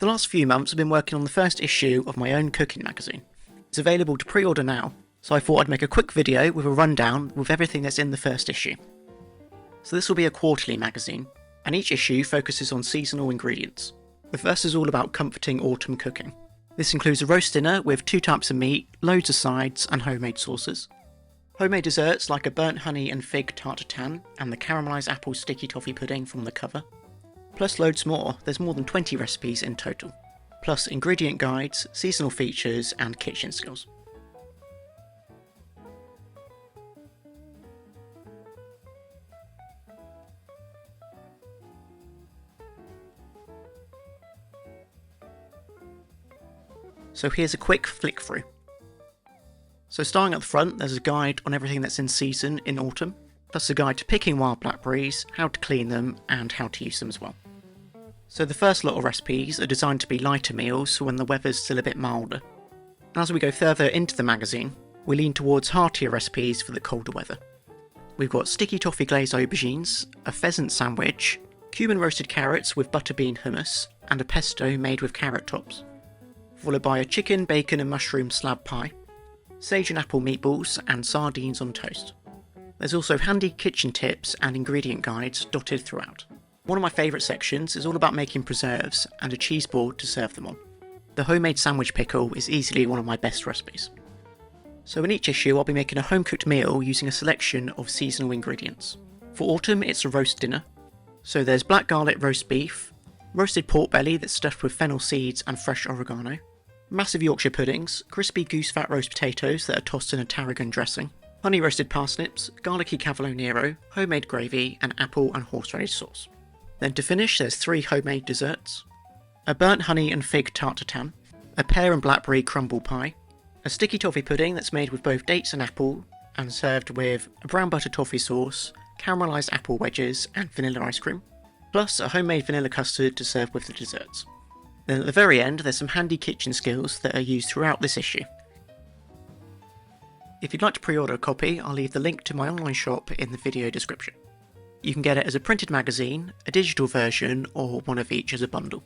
The last few months I've been working on the first issue of my own cooking magazine. It's available to pre-order now, so I thought I'd make a quick video with a rundown with everything that's in the first issue. So this will be a quarterly magazine, and each issue focuses on seasonal ingredients. The first is all about comforting autumn cooking. This includes a roast dinner with 2 types of meat, loads of sides, and homemade sauces. Homemade desserts like a burnt honey and fig tarte tatin and the caramelised apple sticky toffee pudding from the cover. Plus loads more, there's more than 20 recipes in total. Plus ingredient guides, seasonal features, and kitchen skills. So here's a quick flick through. So starting at the front, there's a guide on everything that's in season in autumn, plus a guide to picking wild blackberries, how to clean them, and how to use them as well. So the first lot of recipes are designed to be lighter meals for when the weather's still a bit milder. And as we go further into the magazine, we lean towards heartier recipes for the colder weather. We've got sticky toffee glazed aubergines, a pheasant sandwich, cumin roasted carrots with butterbean hummus, and a pesto made with carrot tops. Followed by a chicken, bacon and mushroom slab pie, sage and apple meatballs, and sardines on toast. There's also handy kitchen tips and ingredient guides dotted throughout. One of my favourite sections is all about making preserves and a cheese board to serve them on. The homemade sandwich pickle is easily one of my best recipes. So in each issue I'll be making a home cooked meal using a selection of seasonal ingredients. For autumn it's a roast dinner. So there's black garlic roast beef, roasted pork belly that's stuffed with fennel seeds and fresh oregano, massive Yorkshire puddings, crispy goose fat roast potatoes that are tossed in a tarragon dressing, honey roasted parsnips, garlicky cavolo nero, homemade gravy, and apple and horseradish sauce. Then to finish there's 3 homemade desserts, a burnt honey and fig tarte tatin, a pear and blackberry crumble pie, a sticky toffee pudding that's made with both dates and apple and served with a brown butter toffee sauce, caramelised apple wedges, and vanilla ice cream, plus a homemade vanilla custard to serve with the desserts. Then at the very end there's some handy kitchen skills that are used throughout this issue. If you'd like to pre-order a copy, I'll leave the link to my online shop in the video description. You can get it as a printed magazine, a digital version, or one of each as a bundle.